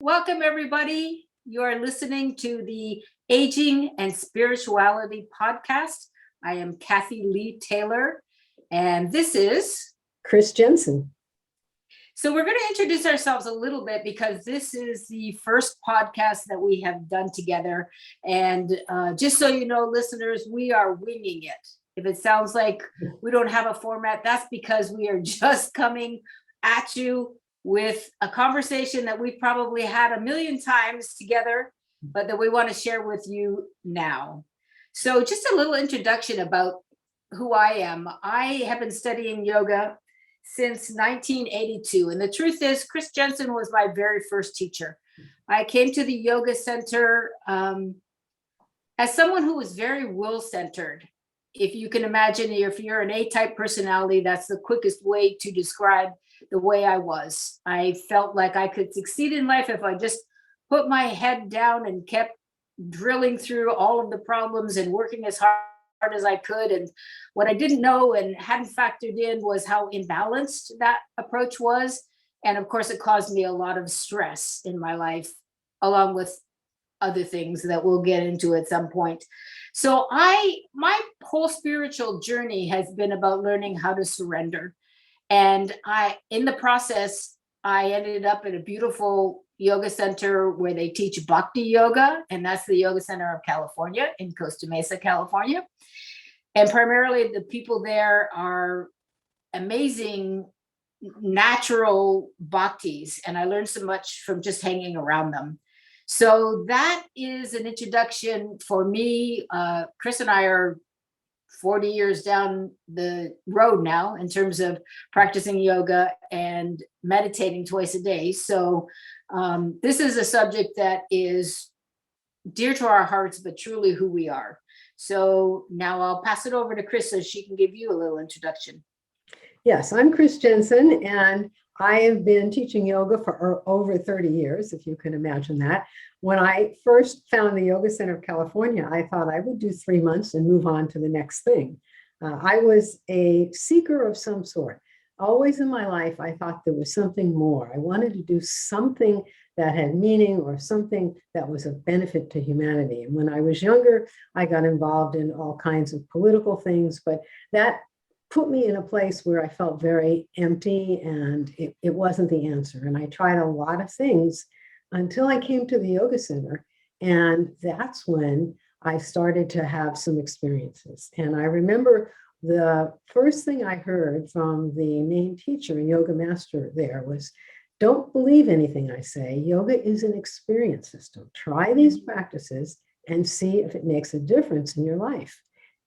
Welcome, everybody. You are listening to the Aging and Spirituality podcast. I am Kathy Lee Taylor, and this is Chris Jensen. So we're going to introduce ourselves a little bit because this is the first podcast that we have done together. And just so you know, listeners, we are winging it. If it sounds like we don't have a format, that's because we are just coming at you with a conversation that we've probably had a million times together, but that we want to share with you now. So just a little introduction about who I am. I have been studying yoga since 1982. And the truth is, Chris Jensen was my very first teacher. I came to the yoga center as someone who was very will-centered. If you can imagine, if you're an A-type personality, that's the quickest way to describe the way I was. I felt like I could succeed in life if I just put my head down and kept drilling through all of the problems and working as hard as I could. And what I didn't know and hadn't factored in was how imbalanced that approach was. And of course, it caused me a lot of stress in my life, along with other things that we'll get into at some point. So my whole spiritual journey has been about learning how to surrender. And in the process, I ended up at a beautiful yoga center where they teach Bhakti yoga, and that's the Yoga Center of California in Costa Mesa, California. And primarily the people there are amazing natural bhaktis, and I learned so much from just hanging around them. So that is an introduction for me. Chris and I are 40 years down the road now in terms of practicing yoga and meditating twice a day. So this is a subject that is dear to our hearts, but truly who we are. So now I'll pass it over to Chris so she can give you a little introduction. Yes, I'm Chris Jensen, and I have been teaching yoga for over 30 years, if you can imagine that. When I first found the Yoga Center of California, I thought I would do 3 months and move on to the next thing. I was a seeker of some sort. Always in my life, I thought there was something more. I wanted to do something that had meaning or something that was of benefit to humanity. And when I was younger, I got involved in all kinds of political things, but that put me in a place where I felt very empty, and it wasn't the answer. And I tried a lot of things until I came to the yoga center. And that's when I started to have some experiences. And I remember the first thing I heard from the main teacher and yoga master there was, don't believe anything I say. Yoga is an experience system. Try these practices and see if it makes a difference in your life.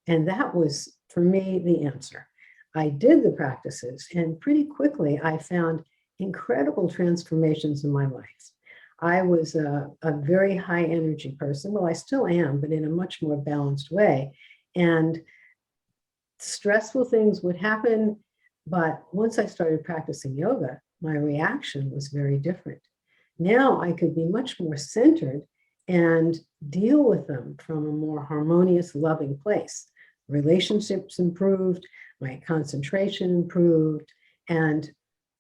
And that was, for me, the answer. I did the practices, and pretty quickly I found incredible transformations in my life. I was a very high energy person. Well, I still am, but in a much more balanced way. And stressful things would happen. But once I started practicing yoga, my reaction was very different. Now I could be much more centered and deal with them from a more harmonious, loving place. Relationships improved, my concentration improved, and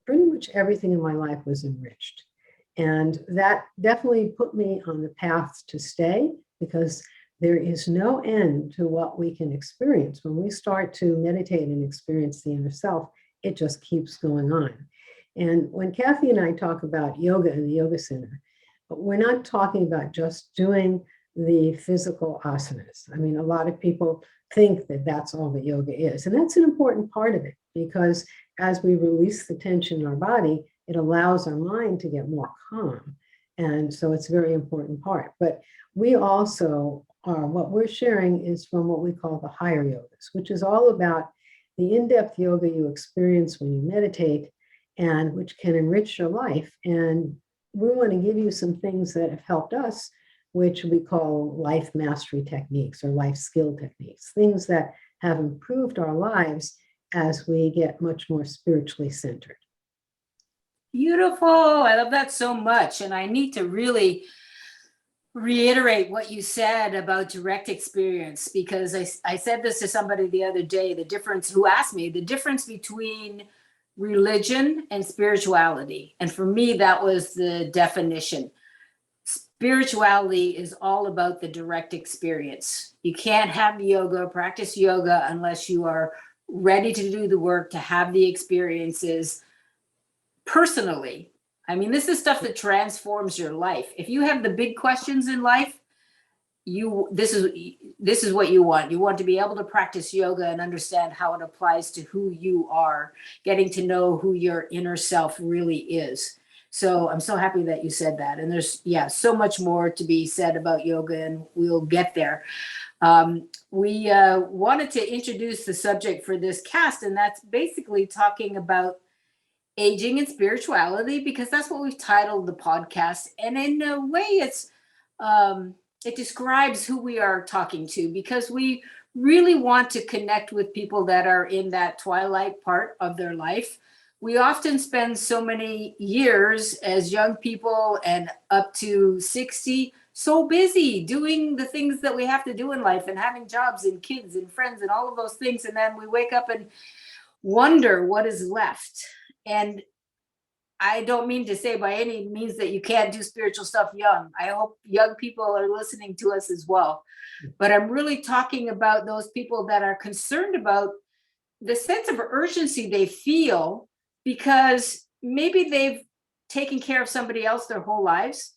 pretty much everything in my life was enriched. And that definitely put me on the path to stay, because there is no end to what we can experience. When we start to meditate and experience the inner self, it just keeps going on. And when Kathy and I talk about yoga in the yoga center, we're not talking about just doing the physical asanas. I mean, a lot of people think that that's all that yoga is. And that's an important part of it, because as we release the tension in our body, it allows our mind to get more calm. And so it's a very important part. But we also are, what we're sharing is from what we call the higher yogas, which is all about the in-depth yoga you experience when you meditate, and which can enrich your life. And we want to give you some things that have helped us, which we call life mastery techniques or life skill techniques, things that have improved our lives as we get much more spiritually centered. Beautiful. I love that so much. And I need to really reiterate what you said about direct experience, because I said this to somebody the other day, who asked me the difference between religion and spirituality. And for me, that was the definition. spirituality is all about the direct experience. You can't have yoga, practice yoga, unless you are ready to do the work, to have the experiences personally. I mean, this is stuff that transforms your life. If you have the big questions in life, this is what you want. You want to be able to practice yoga and understand how it applies to who you are, getting to know who your inner self really is. So I'm so happy that you said that. And there's, so much more to be said about yoga, and we'll get there. We wanted to introduce the subject for this cast, and that's basically talking about aging and spirituality, because that's what we've titled the podcast. And in a way, it describes who we are talking to, because we really want to connect with people that are in that twilight part of their life. We often spend so many years as young people and up to 60 so busy doing the things that we have to do in life and having jobs and kids and friends and all of those things. And then we wake up and wonder what is left. And I don't mean to say by any means that you can't do spiritual stuff young. I hope young people are listening to us as well. But I'm really talking about those people that are concerned about the sense of urgency they feel, because maybe they've taken care of somebody else their whole lives.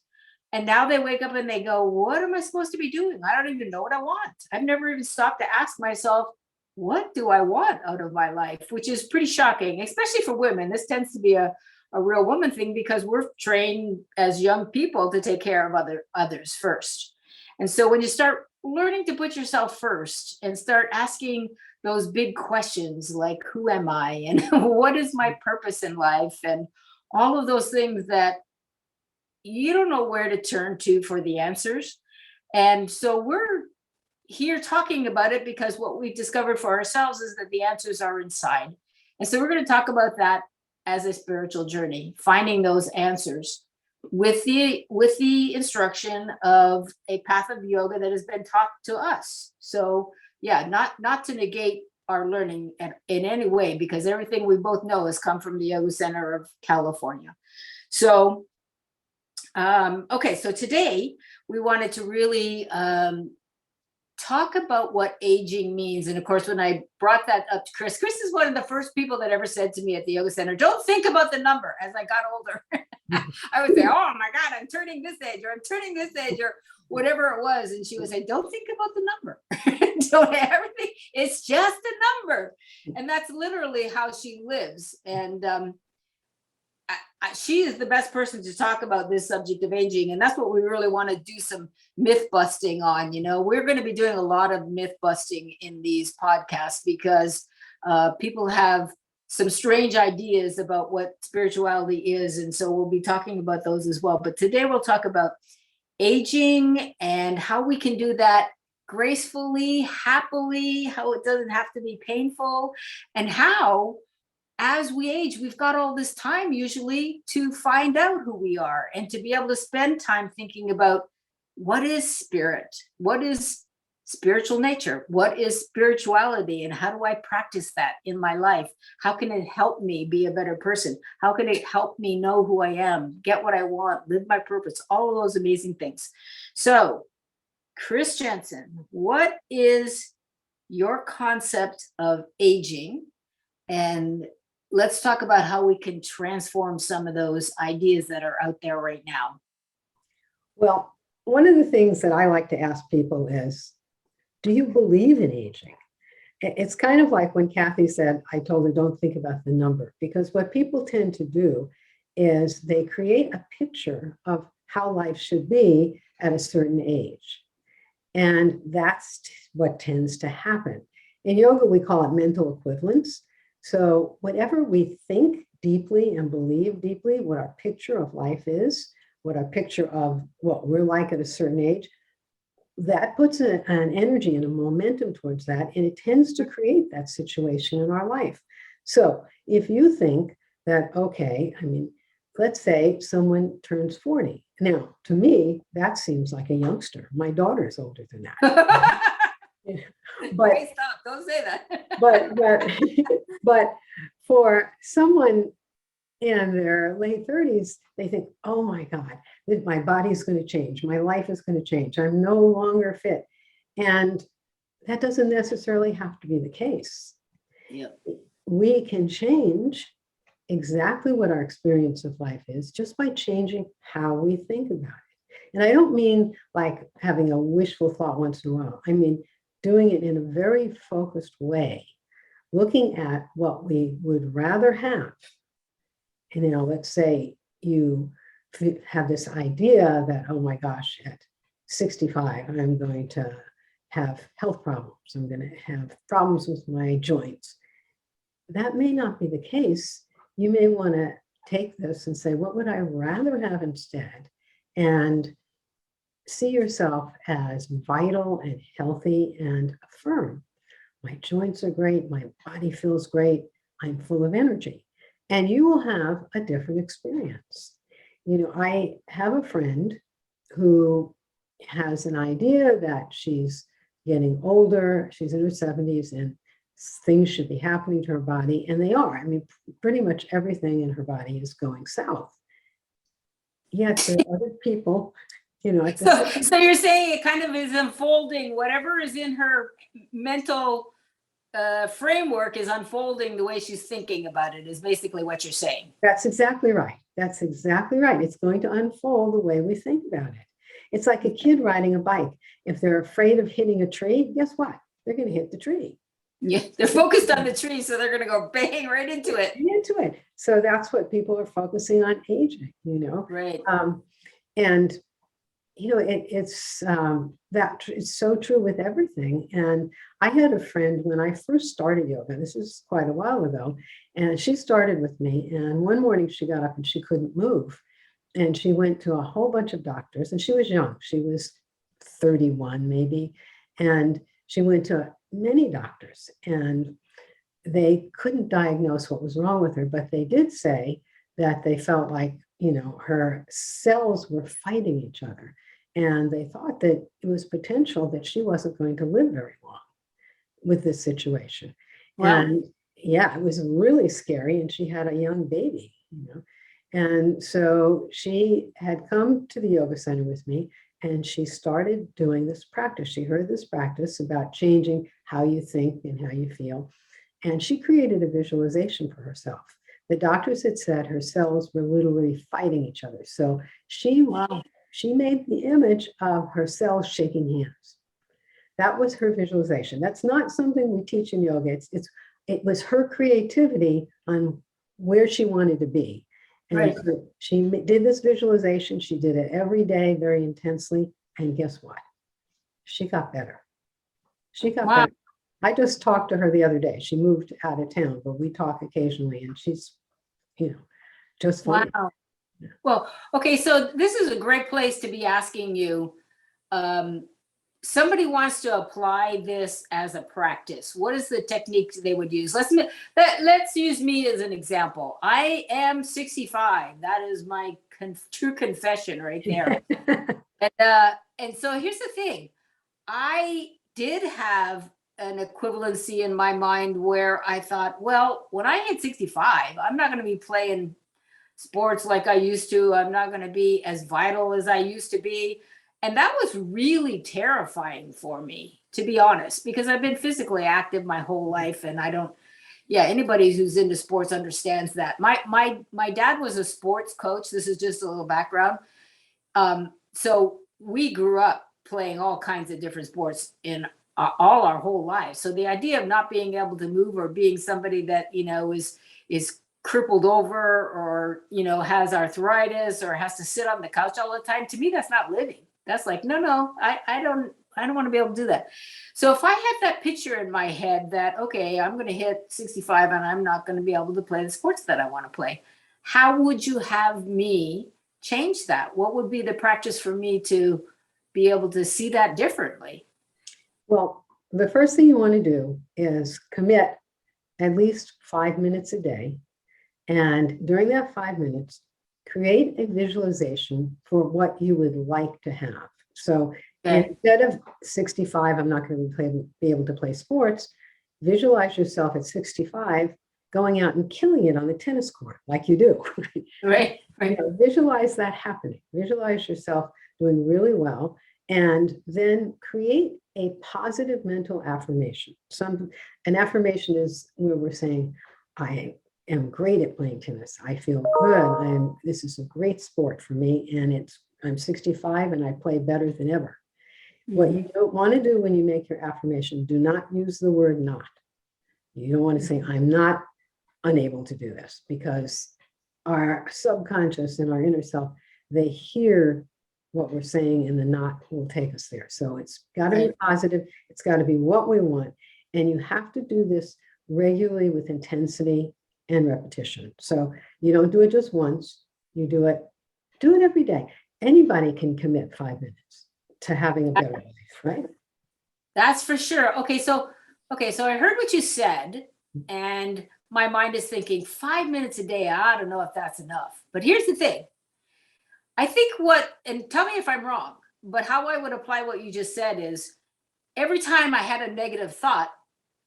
And now they wake up and they go, what am I supposed to be doing? I don't even know what I want. I've never even stopped to ask myself, what do I want out of my life? Which is pretty shocking, especially for women. This tends to be a real woman thing, because we're trained as young people to take care of others first. And so when you start learning to put yourself first and start asking those big questions like, who am I? And what is my purpose in life? And all of those things that you don't know where to turn to for the answers. And so we're here talking about it because what we've discovered for ourselves is that the answers are inside. And so we're going to talk about that as a spiritual journey, finding those answers with the instruction of a path of yoga that has been taught to us. So not to negate our learning in any way, because everything we both know has come from the Yoga Center of California. So so today we wanted to really talk about what aging means. And of course, when I brought that up to Chris is one of the first people that ever said to me at the Yoga Center, don't think about the number. As I got older, I would say, oh my God, I'm turning this age, or I'm turning this age, or whatever it was. And she would say, don't think about the number. Don't everything. It's just a number. And that's literally how she lives. And she is the best person to talk about this subject of aging. And that's what we really want to do some myth busting on. We're going to be doing a lot of myth busting in these podcasts, because people have some strange ideas about what spirituality is. And so we'll be talking about those as well. But today we'll talk about aging and how we can do that gracefully, happily, how it doesn't have to be painful, and how as we age, we've got all this time usually to find out who we are and to be able to spend time thinking about what is spirit, what is spiritual nature, what is spirituality, and how do I practice that in my life? How can it help me be a better person? How can it help me know who I am, get what I want, live my purpose, all of those amazing things. So, Chris Jensen, what is your concept of aging? And let's talk about how we can transform some of those ideas that are out there right now. Well, one of the things that I like to ask people is, do you believe in aging? It's kind of like when Kathy said, I told her, don't think about the number, because what people tend to do is they create a picture of how life should be at a certain age. And that's what tends to happen. In yoga, we call it mental equivalence. So whatever we think deeply and believe deeply, what our picture of life is, what our picture of what we're like at a certain age, that puts an energy and a momentum towards that, and it tends to create that situation in our life. So if you think that, okay, let's say someone turns 40. Now, to me, that seems like a youngster. My daughter's older than that. But hey, stop, don't say that. but for someone in their late 30s, they think, oh my God, my body's going to change. My life is going to change. I'm no longer fit. And that doesn't necessarily have to be the case. Yeah. We can change exactly what our experience of life is just by changing how we think about it. And I don't mean like having a wishful thought once in a while. I mean doing it in a very focused way, looking at what we would rather have. And, let's say you have this idea that, oh my gosh, at 65, I'm going to have health problems. I'm going to have problems with my joints. That may not be the case. You may want to take this and say, what would I rather have instead? And see yourself as vital and healthy and affirm. My joints are great. My body feels great. I'm full of energy. And you will have a different experience. I have a friend who has an idea that she's getting older. She's in her 70s and things should be happening to her body. And they are. I mean, pretty much everything in her body is going south. Yet there are other people, So you're saying it kind of is unfolding, whatever is in her mental framework is unfolding the way she's thinking about it, is basically what you're saying. That's exactly right. That's exactly right. It's going to unfold the way we think about it. It's like a kid riding a bike. If they're afraid of hitting a tree, guess what? They're going to hit the tree. Yeah, they're focused on the tree, so they're going to go bang right into it. So that's what people are focusing on aging, Right. And it's so true with everything. And I had a friend when I first started yoga, this is quite a while ago, and she started with me. And one morning she got up and she couldn't move. And she went to a whole bunch of doctors, and she was young. She was 31 maybe. And she went to many doctors, and they couldn't diagnose what was wrong with her, but they did say that they felt like, her cells were fighting each other. And they thought that it was potential that she wasn't going to live very long with this situation. Wow. And yeah, it was really scary. And she had a young baby, And so she had come to the yoga center with me, and she started doing this practice. She heard this practice about changing how you think and how you feel. And she created a visualization for herself. The doctors had said her cells were literally fighting each other. So she made the image of her cells shaking hands. That was her visualization. That's not something we teach in yoga. It was her creativity on where she wanted to be. And right. So she did this visualization. She did it every day, very intensely. And guess what? She got better. Better. I just talked to her the other day. She moved out of town, but we talk occasionally, and she's, just fine. Wow. Well, okay, so this is a great place to be asking you. Somebody wants to apply this as a practice. What is the technique they would use? Let's use me as an example. I am 65. That is my true confession right there. And so here's the thing. I did have an equivalency in my mind where I thought, well, when I hit 65, I'm not going to be playing sports like I used to. I'm not going to be as vital as I used to be. And that was really terrifying for me, to be honest, because I've been physically active my whole life. And anybody who's into sports understands that. My dad was a sports coach. This is just a little background. So we grew up playing all kinds of different sports in all our whole lives. So the idea of not being able to move, or being somebody that, is crippled over, or, has arthritis, or has to sit on the couch all the time, to me, that's not living. That's like, no, I don't want to be able to do that. So if I had that picture in my head that, okay, I'm going to hit 65 and I'm not going to be able to play the sports that I want to play, how would you have me change that? What would be the practice for me to be able to see that differently? Well, the first thing you want to do is commit at least 5 minutes a day. And during that 5 minutes, create a visualization for what you would like to have. So instead of 65, I'm not going to be able to play sports, visualize yourself at 65 going out and killing it on the tennis court, like you do. Right. You know, visualize that happening. Visualize yourself doing really well, and then create a positive mental affirmation. An affirmation is where we're saying, I am great at playing tennis. I feel good. This is a great sport for me, and I'm 65 and I play better than ever. What you don't want to do when you make your affirmation, do not use the word not. You don't want to say, I'm not unable to do this, because our subconscious and our inner self, they hear what we're saying, and the not will take us there. So it's got to be positive. It's got to be what we want. And you have to do this regularly with intensity and repetition. So you don't do it just once, you do it every day. Anybody can commit 5 minutes to having a better life, right? That's for sure. Okay, so I heard what you said, and my mind is thinking 5 minutes a day. I don't know if that's enough. But here's the thing. I think and tell me if I'm wrong, but how I would apply what you just said is every time I had a negative thought,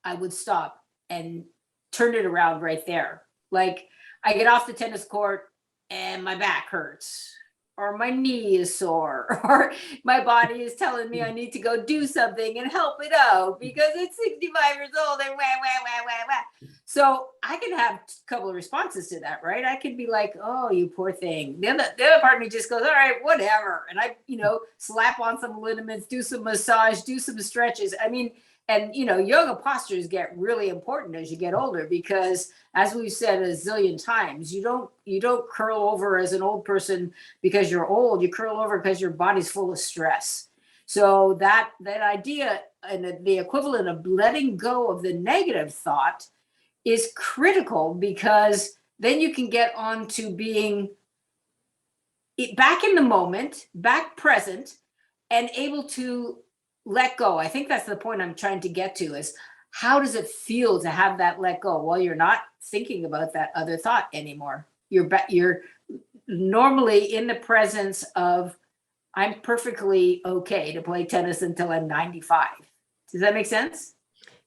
I would stop and turn it around right there. Like I get off the tennis court and my back hurts, or my knee is sore, or my body is telling me I need to go do something and help it out because it's 65 years old and wah. So I can have a couple of responses to that, right? I could be like, oh, you poor thing. The other part of me just goes, all right, whatever. And I, slap on some liniments, do some massage, do some stretches. I mean, and yoga postures get really important as you get older, because as we've said a zillion times, you don't curl over as an old person because you're old. You curl over because your body's full of stress. So that idea and the equivalent of letting go of the negative thought is critical, because then you can get on to being back in the moment, back present, and able to let go. I think that's the point I'm trying to get to, is how does it feel to have that let go? Well, you're not thinking about that other thought anymore. You're normally in the presence of, I'm perfectly okay to play tennis until I'm 95. Does that make sense?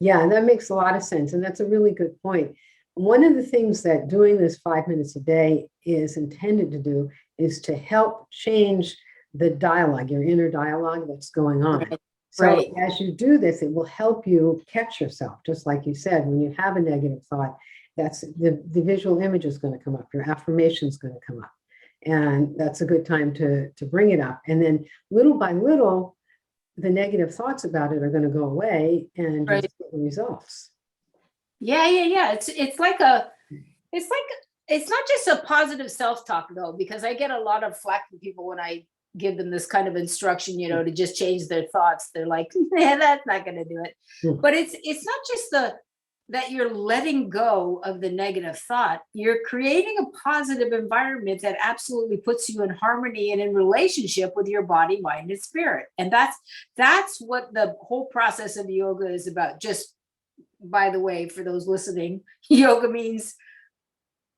Yeah, that makes a lot of sense. And that's a really good point. One of the things that doing this 5 minutes a day is intended to do is to help change the dialogue, your inner dialogue that's going on. Right. So as you do this, it will help you catch yourself. Just like you said, when you have a negative thought, that's the visual image is going to come up. Your affirmation is going to come up. And that's a good time to bring it up. And then little by little, the negative thoughts about it are going to go away, and just get the results. Yeah. It's not just a positive self-talk though, because I get a lot of flack from people when I give them this kind of instruction, to just change their thoughts. They're like, that's not going to do it. But it's not just that you're letting go of the negative thought. You're creating a positive environment that absolutely puts you in harmony and in relationship with your body, mind, and spirit. And that's what the whole process of yoga is about. Just by the way, for those listening, yoga means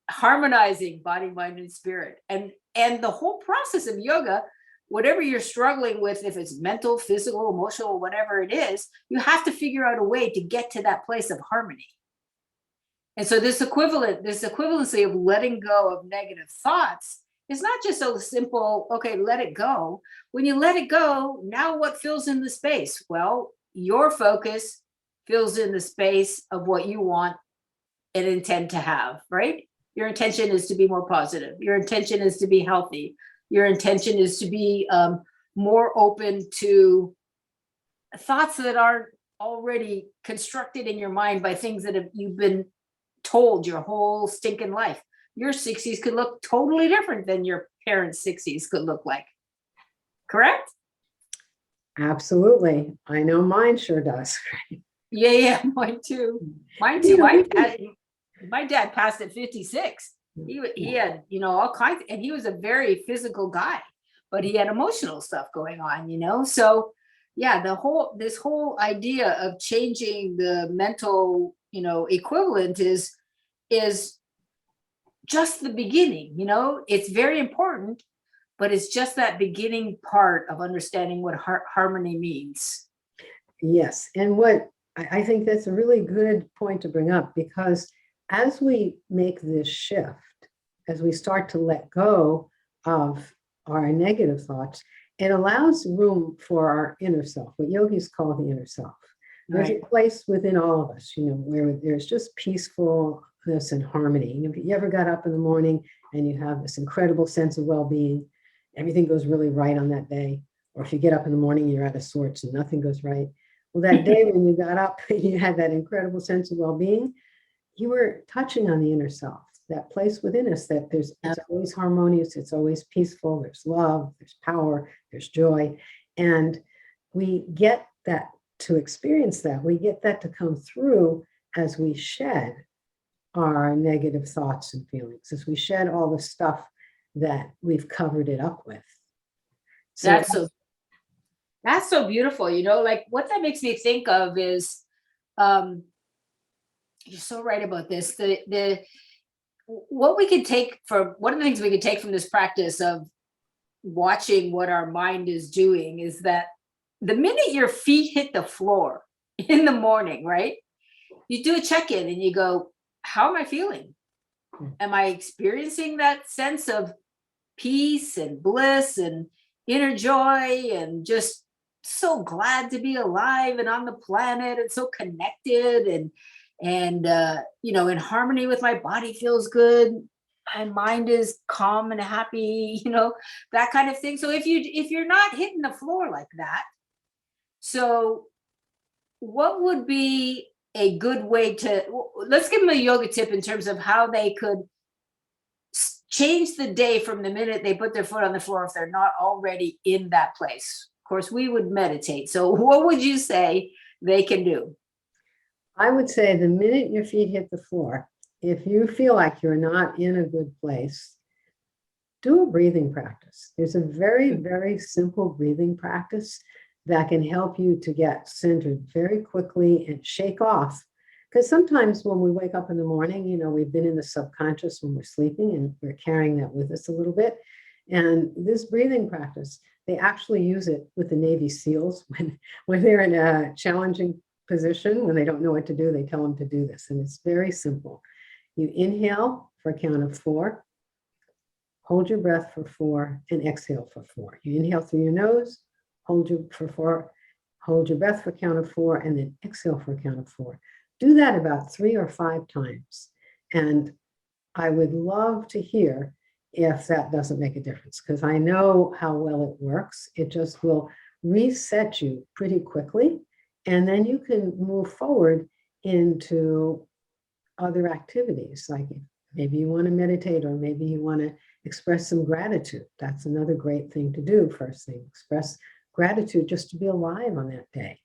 harmonizing body, mind, and spirit. And the whole process of yoga, whatever you're struggling with, if it's mental, physical, emotional, whatever it is, you have to figure out a way to get to that place of harmony. And so this equivalency of letting go of negative thoughts is not just a simple, okay, let it go. When you let it go, now what fills in the space? Well, your focus fills in the space of what you want and intend to have, right? Your intention is to be more positive. Your intention is to be healthy. Your intention is to be more open to thoughts that are already constructed in your mind by things that you've been told your whole stinking life. Your 60s could look totally different than your parents' 60s could look like. Correct? Absolutely. I know mine sure does. Yeah, mine too. My dad passed at 56. He had, all kinds, and he was a very physical guy, but he had emotional stuff going on, So yeah, this whole idea of changing the mental, equivalent is just the beginning, it's very important, but it's just that beginning part of understanding what harmony means. Yes. And what I think that's a really good point to bring up, because as we make this shift, as we start to let go of our negative thoughts, it allows room for our inner self, what yogis call the inner self. There's a place within all of us, where there's just peacefulness and harmony. If you ever got up in the morning and you have this incredible sense of well-being, everything goes really right on that day. Or if you get up in the morning and you're out of sorts and nothing goes right. Well, that day when you got up and you had that incredible sense of well-being, you were touching on the inner self, that place within us that it's always harmonious, it's always peaceful, there's love, there's power, there's joy. And we get that to experience that. We get that to come through as we shed our negative thoughts and feelings, as we shed all the stuff that we've covered it up with. So that's so beautiful. Like what that makes me think of is, you're so right about this. What we could take from one of the things we could take from this practice of watching what our mind is doing is that the minute your feet hit the floor in the morning, right? You do a check-in and you go, how am I feeling? Am I experiencing that sense of peace and bliss and inner joy and just so glad to be alive and on the planet and so connected and in harmony with my body, feels good. My mind is calm and happy, that kind of thing. So if you're not hitting the floor like that, so what would be a good way let's give them a yoga tip in terms of how they could change the day from the minute they put their foot on the floor if they're not already in that place. Of course, we would meditate. So what would you say they can do? I would say the minute your feet hit the floor, if you feel like you're not in a good place, do a breathing practice. There's a very, very simple breathing practice that can help you to get centered very quickly and shake off. Because sometimes when we wake up in the morning, we've been in the subconscious when we're sleeping and we're carrying that with us a little bit. And this breathing practice, they actually use it with the Navy SEALs when they're in a challenging position, when they don't know what to do, they tell them to do this. And it's very simple. You inhale for a count of 4, hold your breath for 4, and exhale for 4. You inhale through your nose, hold your breath for a count of 4, and then exhale for a count of 4. Do that about 3 or 5 times. And I would love to hear if that doesn't make a difference, because I know how well it works. It just will reset you pretty quickly. And then you can move forward into other activities, like maybe you want to meditate, or maybe you want to express some gratitude. That's another great thing to do. First thing, express gratitude just to be alive on that day.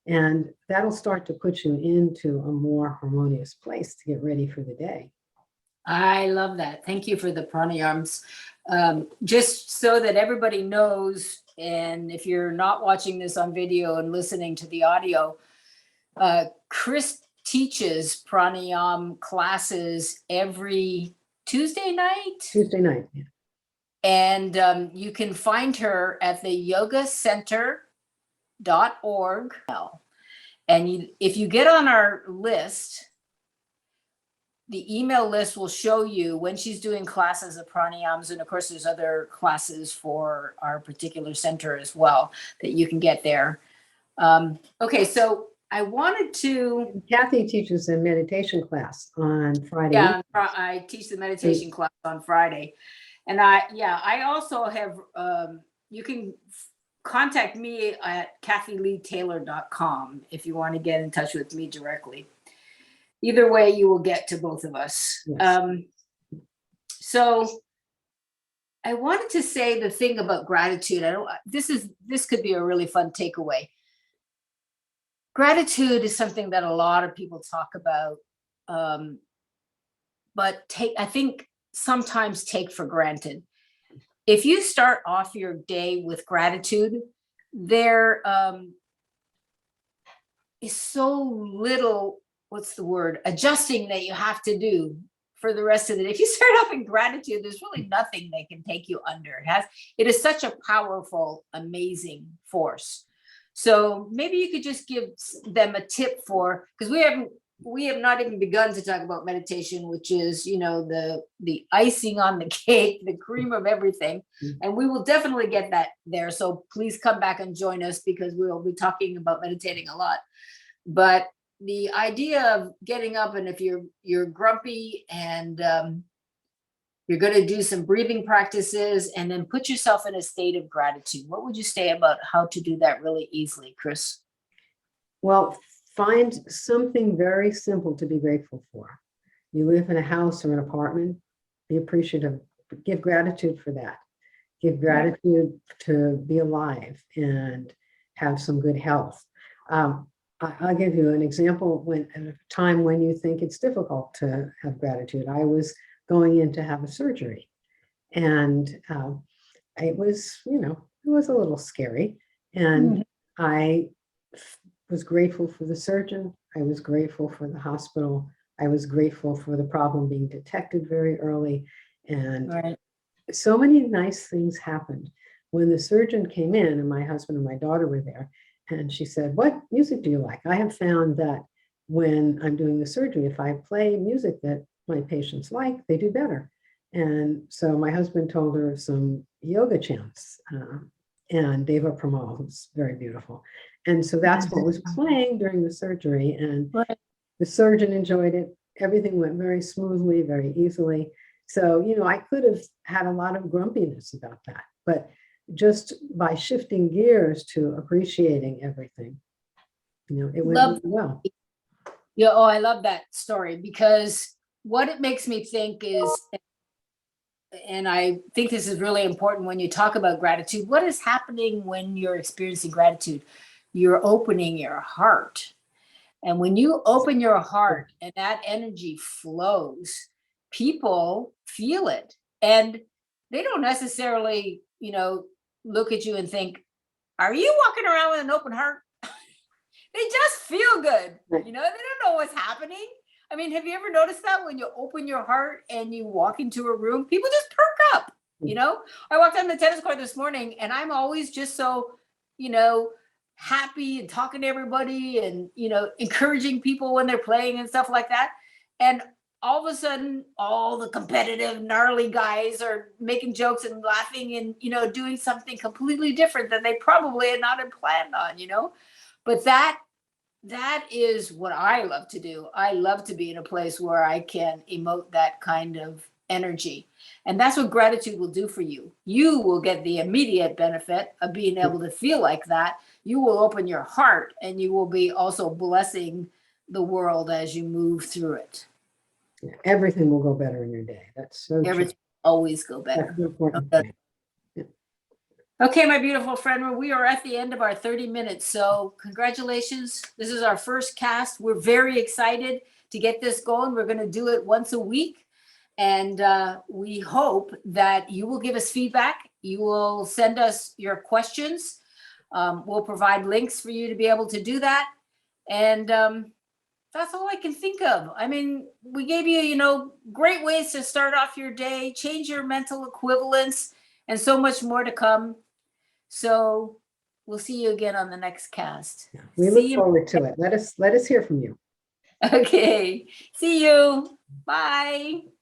And that'll start to put you into a more harmonious place to get ready for the day. I love that. Thank you for the pranayams. Just so that everybody knows, and if you're not watching this on video and listening to the audio, Chris teaches pranayam classes every Tuesday night. Tuesday night. Yeah. And you can find her at the yogacenter.org. And if you get on our list, the email list will show you when she's doing classes of pranayams. And of course, there's other classes for our particular center as well that you can get there. Okay, so I wanted to... Kathy teaches a meditation class on Friday. Yeah, I teach the meditation class on Friday. And I also have, you can contact me at kathyleetaylor.com if you want to get in touch with me directly. Either way, you will get to both of us. Yes. So I wanted to say the thing about gratitude. This could be a really fun takeaway. Gratitude is something that a lot of people talk about, but I think sometimes take for granted. If you start off your day with gratitude, there is so little, adjusting that you have to do for the rest of the day. If you start off in gratitude, there's really nothing that can take you under. It is such a powerful, amazing force. So maybe you could just give them a tip because we haven't we have not even begun to talk about meditation, which is, you know, the icing on the cake, the cream of everything. And we will definitely get that there. So please come back and join us, because we'll be talking about meditating a lot. But the idea of getting up, and if you're grumpy, and you're going to do some breathing practices, and then put yourself in a state of gratitude. What would you say about how to do that really easily, Chris? Well, find something very simple to be grateful for. You live in a house or an apartment, be appreciative, give gratitude for that. Give gratitude to be alive and have some good health. I'll give you an example at a time when you think it's difficult to have gratitude. I was going in to have a surgery, and it was, it was a little scary. And I was grateful for the surgeon. I was grateful for the hospital. I was grateful for the problem being detected very early. And so many nice things happened. When the surgeon came in, and my husband and my daughter were there, and she said, "What music do you like?" I have found that when I'm doing the surgery, if I play music that my patients like, they do better. And so my husband told her some yoga chants, and Deva Premal, who's very beautiful. And so that's what was playing during the surgery. And the surgeon enjoyed it. Everything went very smoothly, very easily. So, I could have had a lot of grumpiness about that, but just by shifting gears to appreciating everything, it went really well. Yeah. Oh, I love that story, because what it makes me think is, and I think this is really important when you talk about gratitude, what is happening when you're experiencing gratitude? You're opening your heart. And when you open your heart and that energy flows, people feel it. And they don't necessarily, look at you and think, "Are you walking around with an open heart?" They just feel good. They don't know what's happening. I mean, have you ever noticed that when you open your heart and you walk into a room, people just perk up, I walked on the tennis court this morning, and I'm always just so, happy and talking to everybody, and, encouraging people when they're playing and stuff like that. And all of a sudden, all the competitive, gnarly guys are making jokes and laughing and, doing something completely different than they probably had not planned on, But that is what I love to do. I love to be in a place where I can emote that kind of energy. And that's what gratitude will do for you. You will get the immediate benefit of being able to feel like that. You will open your heart, and you will be also blessing the world as you move through it. Everything will go better in your day. That's so Everything will always go better. That's an important thing. Okay, my beautiful friend, we are at the end of our 30 minutes. So congratulations. This is our first cast. We're very excited to get this going. We're going to do it once a week. And we hope that you will give us feedback. You will send us your questions. We'll provide links for you to be able to do that. And that's all I can think of. I mean, we gave you, great ways to start off your day, change your mental equivalence, and so much more to come. So we'll see you again on the next cast. We look forward to it. Let us hear from you. Okay. See you. Bye.